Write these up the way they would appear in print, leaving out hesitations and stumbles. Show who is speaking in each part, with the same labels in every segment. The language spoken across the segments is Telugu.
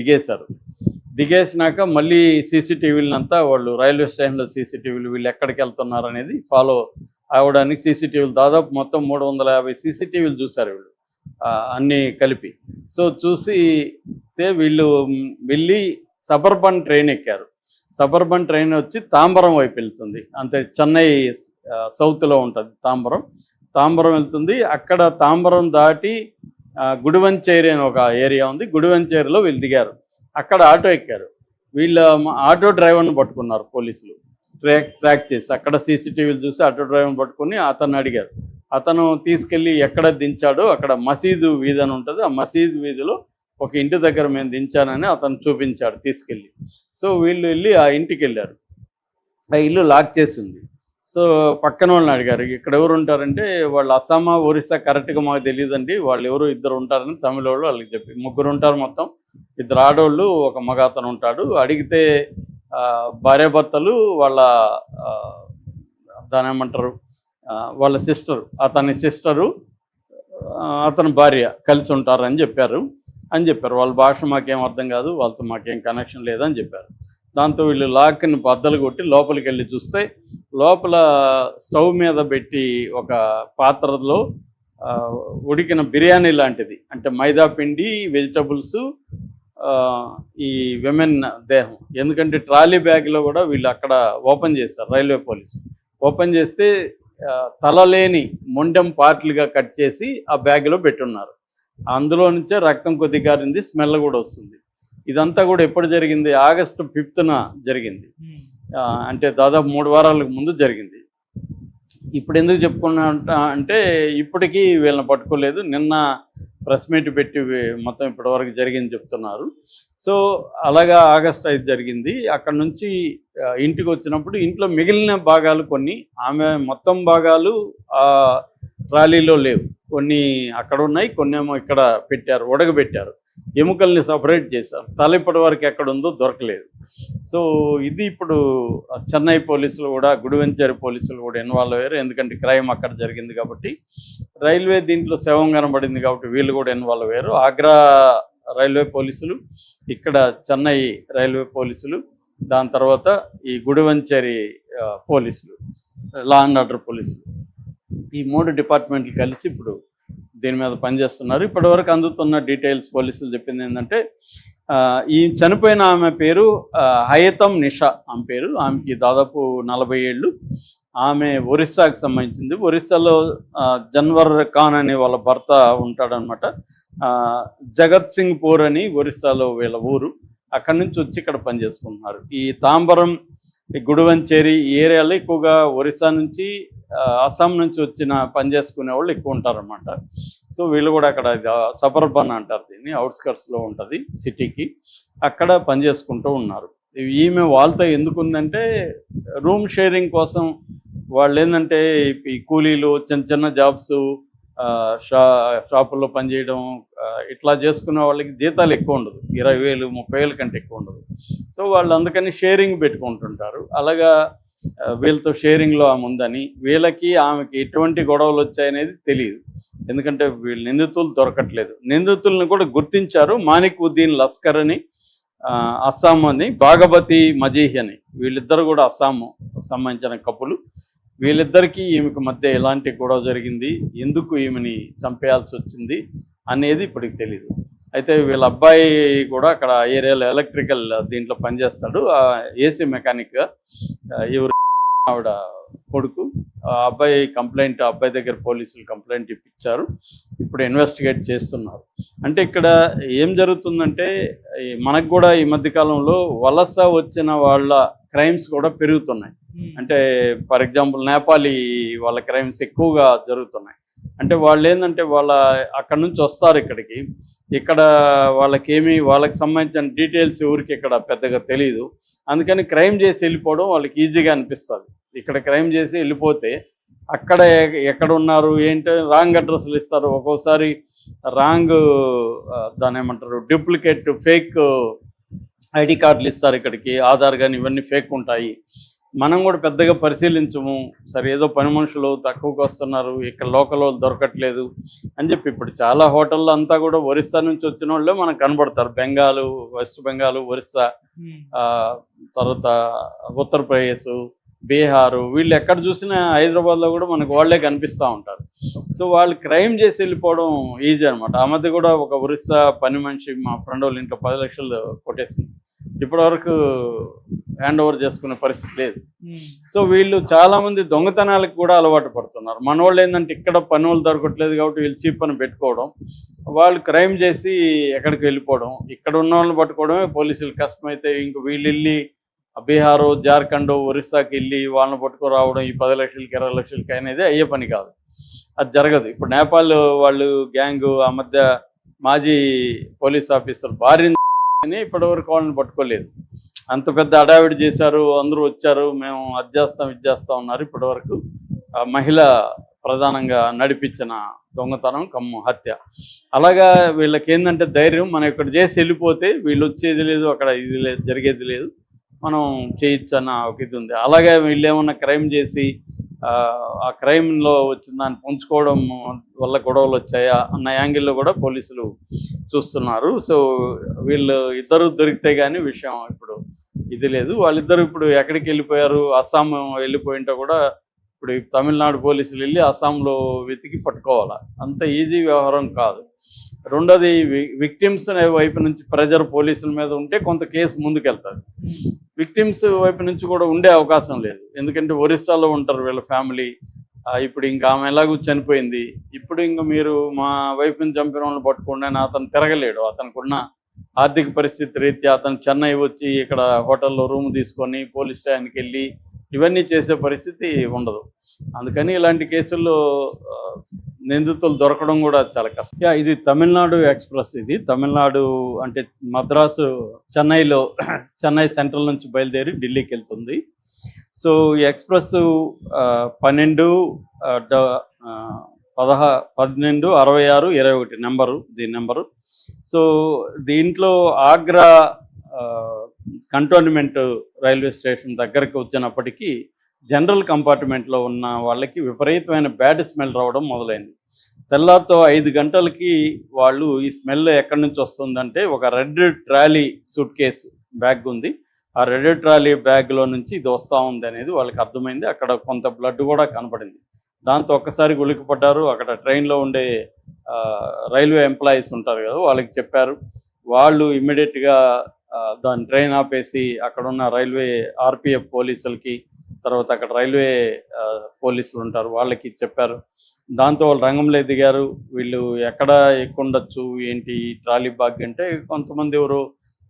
Speaker 1: దిగేశారు. దిగేసినాక మళ్ళీ సీసీటీవీలంతా వాళ్ళు రైల్వే స్టేషన్లో సీసీటీవీలు వీళ్ళు ఎక్కడికి వెళ్తున్నారు అనేది ఫాలో అవ్వడానికి సీసీటీవీలు దాదాపు మొత్తం 350 సీసీటీవీలు చూశారు వీళ్ళు అన్నీ కలిపి. సో చూస్తే వీళ్ళు వెళ్ళి సబర్బన్ ట్రైన్ ఎక్కారు. సబర్బన్ ట్రైన్ వచ్చి తాంబరం వైపు వెళ్తుంది. అంటే చెన్నై సౌత్లో ఉంటుంది తాంబరం వెళ్తుంది. అక్కడ తాంబరం దాటి గుడివంచేరి అని ఒక ఏరియా ఉంది. గుడివంచేరిలో వీళ్ళు దిగారు. అక్కడ ఆటో ఎక్కారు. వీళ్ళ ఆటో డ్రైవర్ని పట్టుకున్నారు పోలీసులు. ట్రాక్ చేసి అక్కడ సీసీటీవీలు చూసి ఆటో డ్రైవర్ని పట్టుకుని అతన్ని అడిగారు. అతను తీసుకెళ్ళి ఎక్కడ దించాడో అక్కడ మసీదు వీధి అని ఉంటుంది. ఆ మసీదు వీధిలో ఒక ఇంటి దగ్గర మేము దించానని అతను చూపించాడు తీసుకెళ్ళి. సో వీళ్ళు వెళ్ళి ఆ ఇంటికి వెళ్ళారు. ఆ ఇల్లు లాక్ చేసి ఉంది. సో పక్కన వాళ్ళని అడిగారు, ఇక్కడ ఎవరు ఉంటారంటే వాళ్ళు అస్సామా ఒరిస్సా కరెక్ట్గా మాకు తెలియదండి, వాళ్ళు ఎవరు ఇద్దరు ఉంటారని తమిళ వాళ్ళు వాళ్ళకి చెప్పి, ముగ్గురు ఉంటారు మొత్తం, ఇద్దరు ఆడోళ్ళు ఒక మగ అతను ఉంటాడు. అడిగితే భార్యాభర్తలు వాళ్ళ దాని ఏమంటారు వాళ్ళ సిస్టరు, అతని సిస్టరు అతని భార్య కలిసి ఉంటారని చెప్పారు. వాళ్ళ భాష మాకేం అర్థం కాదు, వాళ్ళతో మాకేం కనెక్షన్ లేదని చెప్పారు. దాంతో వీళ్ళు లాక్ని బద్దలు కొట్టి లోపలికి వెళ్ళి చూస్తే లోపల స్టవ్ మీద పెట్టి ఒక పాత్రలో ఉడికిన బిర్యానీ లాంటిది, అంటే మైదా పిండి, వెజిటబుల్స్, ఈ విమెన్ దేహం. ఎందుకంటే ట్రాలీ బ్యాగ్లో కూడా వీళ్ళు అక్కడ ఓపెన్ చేశారు. రైల్వే పోలీసు ఓపెన్ చేస్తే తలలేని మొండెం పార్ట్లుగా కట్ చేసి ఆ బ్యాగ్లో పెట్టున్నారు. అందులో నుంచే రక్తం కొద్ది గారింది, స్మెల్ కూడా వస్తుంది. ఇదంతా కూడా ఎప్పుడు జరిగింది? ఆగస్టు 5న జరిగింది. అంటే దాదాపు 3 వారాలకు ముందు జరిగింది. ఇప్పుడు ఎందుకు చెప్పుకున్నా అంటే ఇప్పటికీ వీళ్ళని పట్టుకోలేదు. నిన్న ప్రెస్ మీట్ పెట్టి మొత్తం ఇప్పటివరకు జరిగింది చెప్తున్నారు. సో అలాగా ఆగస్టు 5 జరిగింది. అక్కడ నుంచి ఇంటికి వచ్చినప్పుడు ఇంట్లో మిగిలిన భాగాలు కొన్ని, ఆమె మొత్తం భాగాలు ట్రాలీలో లేవు, కొన్ని అక్కడ ఉన్నాయి, కొన్ని ఏమో ఇక్కడ పెట్టారు, ఉడకబెట్టారు, ఎముకల్ని సపరేట్ చేశారు. తల ఇప్పటి వరకు ఎక్కడ ఉందో దొరకలేదు. సో ఇది ఇప్పుడు చెన్నై పోలీసులు కూడా, గుడివంచేరి పోలీసులు కూడా ఇన్వాల్వ్ అయ్యారు. ఎందుకంటే క్రైమ్ అక్కడ జరిగింది కాబట్టి, రైల్వే దీంట్లో శవం కనబడింది కాబట్టి వీళ్ళు కూడా ఇన్వాల్వ్ అయ్యారు. ఆగ్రా రైల్వే పోలీసులు, ఇక్కడ చెన్నై రైల్వే పోలీసులు, దాని తర్వాత ఈ గుడివంచేరి పోలీసులు, లా అండ్ ఆర్డర్ పోలీసులు, ఈ 3 డిపార్ట్మెంట్లు కలిసి ఇప్పుడు దీని మీద పనిచేస్తున్నారు. ఇప్పటివరకు అందుతున్న డీటెయిల్స్ పోలీసులు చెప్పింది ఏంటంటే, ఈ చనిపోయిన ఆమె పేరు హయతం నిషా ఆమె పేరు. ఆమెకి దాదాపు 40 ఏళ్ళు. ఆమె ఒరిస్సాకు సంబంధించింది. ఒరిస్సాలో జన్వర్ ఖాన్ అనే వాళ్ళ భర్త ఉంటాడనమాట. జగత్ సింగ్ పూర్ అని ఒరిస్సాలో వీళ్ళ ఊరు. అక్కడి నుంచి వచ్చి ఇక్కడ పనిచేసుకుంటున్నారు. ఈ తాంబరం, ఈ గుడివంచేరి ఈ ఏరియాలో ఎక్కువగా ఒరిస్సా నుంచి, అస్సాం నుంచి వచ్చిన పని చేసుకునే వాళ్ళు ఎక్కువ ఉంటారన్నమాట. సో వీళ్ళు కూడా అక్కడ సబర్బన్ అంటారు దీన్ని, అవుట్స్కర్ట్స్లో ఉంటుంది సిటీకి, అక్కడ పని చేసుకుంటూ ఉన్నారు. ఈమె వాళ్ళతో ఎందుకుందంటే రూమ్ షేరింగ్ కోసం. వాళ్ళు ఏంటంటే ఈ కూలీలు, చిన్న చిన్న జాబ్స్, షాపుల్లో పనిచేయడం, ఇట్లా చేసుకునే వాళ్ళకి జీతాలు ఎక్కువ ఉండదు, 20,000 30,000 కంటే ఎక్కువ ఉండదు. సో వాళ్ళు అందుకని షేరింగ్ పెట్టుకుంటుంటారు. అలాగా వీళ్ళతో షేరింగ్లో ఆమె ఉందని, వీళ్ళకి ఆమెకి ఎటువంటి గొడవలు వచ్చాయనేది తెలియదు. ఎందుకంటే వీళ్ళు నిందితులు దొరకట్లేదు. నిందితులను కూడా గుర్తించారు. మానిక్ ఉద్దీన్ లస్కర్ అని, అస్సాం అని, భాగవతి మజీహ్ అని, వీళ్ళిద్దరు కూడా అస్సాము సంబంధించిన కపులు. వీళ్ళిద్దరికీ ఈమెకు మధ్య ఎలాంటి గొడవ జరిగింది, ఎందుకు ఈమెని చంపేయాల్సి వచ్చింది అనేది ఇప్పటికి తెలియదు. అయితే వీళ్ళ అబ్బాయి కూడా అక్కడ ఏరియాలో ఎలక్ట్రికల్ దీంట్లో పనిచేస్తాడు, ఏసీ మెకానిక్గా. ఎవరు ఆవిడ కొడుకు. ఆ అబ్బాయి దగ్గర పోలీసులు కంప్లైంట్ ఇప్పించారు. ఇప్పుడు ఇన్వెస్టిగేట్ చేస్తున్నారు. అంటే ఇక్కడ ఏం జరుగుతుందంటే, మనకు కూడా ఈ మధ్యకాలంలో వలస వచ్చిన వాళ్ళ క్రైమ్స్ కూడా పెరుగుతున్నాయి. అంటే ఫర్ ఎగ్జాంపుల్ నేపాలీ వాళ్ళ క్రైమ్స్ ఎక్కువగా జరుగుతున్నాయి. అంటే వాళ్ళు ఏంటంటే అక్కడ నుంచి వస్తారు ఇక్కడికి, ఇక్కడ వాళ్ళకి సంబంధించిన డీటెయిల్స్ ఎవరికి ఇక్కడ పెద్దగా తెలియదు. అందుకని క్రైమ్ చేసి వెళ్ళిపోవడం వాళ్ళకి ఈజీగా అనిపిస్తుంది. ఇక్కడ క్రైమ్ చేసి వెళ్ళిపోతే అక్కడ ఎక్కడ ఉన్నారు ఏంటో రాంగ్ అడ్రస్లు ఇస్తారు. ఒక్కోసారి రాంగ్ దాని ఏమంటారు డూప్లికేట్ ఫేక్ ఐడి కార్డులు ఇస్తారు. ఇక్కడికి ఆధార్ కానీ ఇవన్నీ ఫేక్ ఉంటాయి. మనం కూడా పెద్దగా పరిశీలించము. సరే ఏదో పని మనుషులు తక్కువకి వస్తున్నారు, ఇక్కడ లోకల్ వాళ్ళు దొరకట్లేదు అని చెప్పి ఇప్పుడు చాలా హోటల్లో అంతా కూడా ఒరిస్సా నుంచి వచ్చిన వాళ్ళే మనకు కనబడతారు. బెంగాలు, వెస్ట్ బెంగాల్, ఒరిస్సా, తర్వాత ఉత్తరప్రదేశ్, బీహారు, వీళ్ళు ఎక్కడ చూసినా హైదరాబాద్లో కూడా మనకు వాళ్ళే కనిపిస్తూ ఉంటారు. సో వాళ్ళు క్రైమ్ చేసి వెళ్ళిపోవడం ఈజీ అనమాట. ఆ మధ్య కూడా ఒక ఒరిస్సా పని మనిషి మా ఫ్రెండ్ వాళ్ళ ఇంట్లో 10 లక్షలు కొట్టేసింది. ఇప్పటివరకు హ్యాండ్ ఓవర్ చేసుకునే పరిస్థితి లేదు. సో వీళ్ళు చాలామంది దొంగతనాలకు కూడా అలవాటు పడుతున్నారు. మన వాళ్ళు ఏంటంటే ఇక్కడ పనులు దొరకట్లేదు కాబట్టి వీళ్ళు చీప్ పని పెట్టుకోవడం, వాళ్ళు క్రైమ్ చేసి ఎక్కడికి వెళ్ళిపోవడం, ఇక్కడ ఉన్న వాళ్ళని పట్టుకోవడమే పోలీసులు కష్టమైతే ఇంక వీళ్ళు వెళ్ళి బీహారు, జార్ఖండ్, ఒరిస్సాకి వెళ్ళి వాళ్ళని పట్టుకురావడం ఈ 10 లక్షలకి 20 లక్షలకి అనేది అయ్యే పని కాదు. అది జరగదు. ఇప్పుడు నేపాల్ వాళ్ళు గ్యాంగు ఆ మధ్య మాజీ పోలీస్ ఆఫీసర్ భార్యని ఇప్పటివరకు వాళ్ళని పట్టుకోలేదు. అంత పెద్ద హడావిడి చేశారు, అందరూ వచ్చారు, మేము అది చేస్తాం ఇది చేస్తాం ఉన్నారు. ఇప్పటివరకు మహిళ ప్రధానంగా నడిపించిన దొంగతనం కమ్ము హత్య. అలాగా వీళ్ళకి ఏంటంటే ధైర్యం, మనం ఇక్కడ చేసి వెళ్ళిపోతే వీళ్ళు వచ్చేది లేదు, అక్కడ ఇది లేదు, జరిగేది లేదు, మనం చేయొచ్చు అన్న ఒక ఇది ఉంది. అలాగే వీళ్ళు ఏమన్నా క్రైమ్ చేసి ఆ క్రైమ్లో వచ్చిన దాన్ని పంచుకోవడం వల్ల గొడవలు వచ్చాయా అన్న యాంగిల్లో కూడా పోలీసులు చూస్తున్నారు. సో వీళ్ళు ఇద్దరు దొరికితే కానీ విషయం ఇప్పుడు ఇది లేదు. వాళ్ళిద్దరు ఇప్పుడు ఎక్కడికి వెళ్ళిపోయారు, అస్సాం వెళ్ళిపోయింటే కూడా ఇప్పుడు తమిళనాడు పోలీసులు వెళ్ళి అస్సాంలో వెతికి పట్టుకోవాలి. అంత ఈజీ వ్యవహారం కాదు. రెండోది విక్టిమ్స్ వైపు నుంచి ప్రెజర్ పోలీసుల మీద ఉంటే కొంత కేసు ముందుకెళ్తుంది. విక్టిమ్స్ వైపు నుంచి కూడా ఉండే అవకాశం లేదు. ఎందుకంటే ఒరిస్సాలో ఉంటారు వీళ్ళ ఫ్యామిలీ. ఇప్పుడు ఇంకా ఆమె ఎలాగూ చనిపోయింది, ఇప్పుడు ఇంకా మీరు మా వైపుని చంపిన వాళ్ళని పట్టుకోండి అని అతను తిరగలేడు. అతనుకున్న ఆర్థిక పరిస్థితి రీత్యా అతను చెన్నై వచ్చి ఇక్కడ హోటల్లో రూమ్ తీసుకొని పోలీస్ స్టేషన్కి వెళ్ళి ఇవన్నీ చేసే పరిస్థితి ఉండదు. అందుకని ఇలాంటి కేసుల్లో నిందితులు దొరకడం కూడా చాలా కష్టం. ఇది తమిళనాడు ఎక్స్ప్రెస్. ఇది తమిళనాడు అంటే మద్రాసు, చెన్నై సెంట్రల్ నుంచి బయలుదేరి ఢిల్లీకి వెళ్తుంది. సో ఈ ఎక్స్ప్రెస్ 12-66-21 నెంబరు, దీని నెంబరు. సో దీంట్లో ఆగ్రా కంటోన్మెంట్ రైల్వే స్టేషన్ దగ్గరకు వచ్చినప్పటికీ జనరల్ కంపార్ట్మెంట్లో ఉన్న వాళ్ళకి విపరీతమైన బ్యాడ్ స్మెల్ రావడం మొదలైంది. తెల్లారితో 5 గంటలకి వాళ్ళు ఈ స్మెల్ ఎక్కడి నుంచి వస్తుందంటే ఒక red trolley suit case bag ఉంది, ఆ రెడ్ ట్రాలీ బ్యాగ్లో నుంచి ఇది వస్తూ ఉంది అనేది వాళ్ళకి అర్థమైంది. అక్కడ కొంత బ్లడ్ కూడా కనపడింది. దాంతో ఒక్కసారి ఉలిక్కిపడ్డారు. అక్కడ ట్రైన్లో ఉండే రైల్వే ఎంప్లాయీస్ ఉంటారు కదా, వాళ్ళకి చెప్పారు. వాళ్ళు ఇమ్మీడియట్గా దాని ట్రైన్ ఆపేసి అక్కడ ఉన్న రైల్వే ఆర్పిఎఫ్ పోలీసులకి, తర్వాత అక్కడ రైల్వే పోలీసులు ఉంటారు వాళ్ళకి చెప్పారు. దాంతో వాళ్ళు రంగంలో దిగారు. వీళ్ళు ఎక్కడ ఎక్కుండొచ్చు ఏంటి ట్రాలీ బ్యాగ్ అంటే కొంతమంది ఎవరు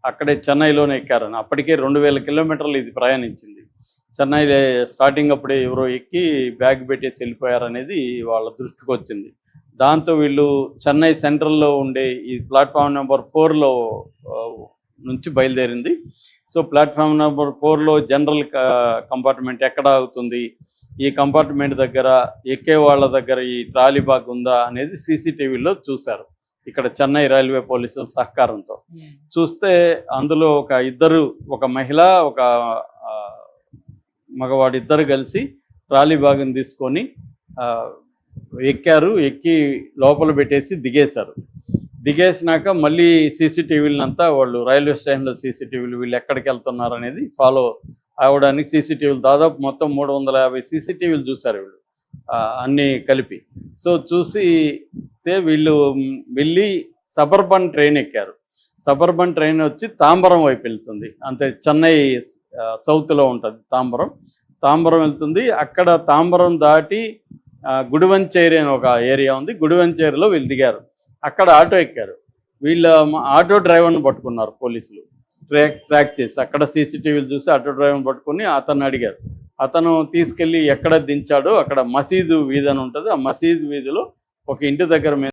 Speaker 1: అక్కడే చెన్నైలోనే ఎక్కారని. అప్పటికే 2000 కిలోమీటర్లు ఇది ప్రయాణించింది. చెన్నై స్టార్టింగ్ అప్పుడే ఎవరో ఎక్కి బ్యాగ్ పెట్టేసి వెళ్ళిపోయారనేది వాళ్ళ దృష్టికి వచ్చింది. దాంతో వీళ్ళు చెన్నై సెంట్రల్లో ఉండే ఈ ప్లాట్ఫామ్ నెంబర్ 4లో నుంచి బయలుదేరింది. సో ప్లాట్ఫామ్ నెంబర్ 4లో జనరల్ కంపార్ట్మెంట్ ఎక్కడ అవుతుంది, ఈ కంపార్ట్మెంట్ దగ్గర ఎక్కే వాళ్ళ దగ్గర ఈ ట్రాలీ బ్యాగ్ ఉందా అనేది సీసీటీవీలో చూశారు. ఇక్కడ చెన్నై రైల్వే పోలీసుల సహకారంతో చూస్తే అందులో ఒక మహిళ, ఒక మగవాడు, ఇద్దరు కలిసి ట్రాలీ బ్యాగ్ని తీసుకొని ఎక్కారు. ఎక్కి లోపల పెట్టేసి దిగేశారు. దిగేసినాక మళ్ళీ సీసీటీవీలంతా వాళ్ళు రైల్వే స్టేషన్లో సీసీటీవీలు వీళ్ళు ఎక్కడికి వెళ్తున్నారు అనేది ఫాలో అవడానికి సీసీటీవీలు దాదాపు మొత్తం 350 సీసీటీవీలు చూశారు వీళ్ళు అన్నీ కలిపి. సో చూస్తే వీళ్ళు వెళ్ళి సబర్బన్ ట్రైన్ ఎక్కారు. సబర్బన్ ట్రైన్ వచ్చి తాంబరం వైపు వెళ్తుంది. అంతే, చెన్నై సౌత్లో ఉంటుంది తాంబరం వెళ్తుంది. అక్కడ తాంబరం దాటి గుడివంచేరి అని ఒక ఏరియా ఉంది, గుడివంచేరిలో వీళ్ళు దిగారు. అక్కడ ఆటో ఎక్కారు. వీళ్ళ ఆటో డ్రైవర్ని పట్టుకున్నారు పోలీసులు, ట్రాక్ చేసి. అక్కడ సీసీటీవీలు చూసి ఆటో డ్రైవర్ని పట్టుకుని అతన్ని అడిగారు. అతను తీసుకెళ్ళి ఎక్కడ దించాడో అక్కడ మసీదు వీధి అని ఉంటుంది, ఆ మసీదు వీధిలో ఒక ఇంటి దగ్గర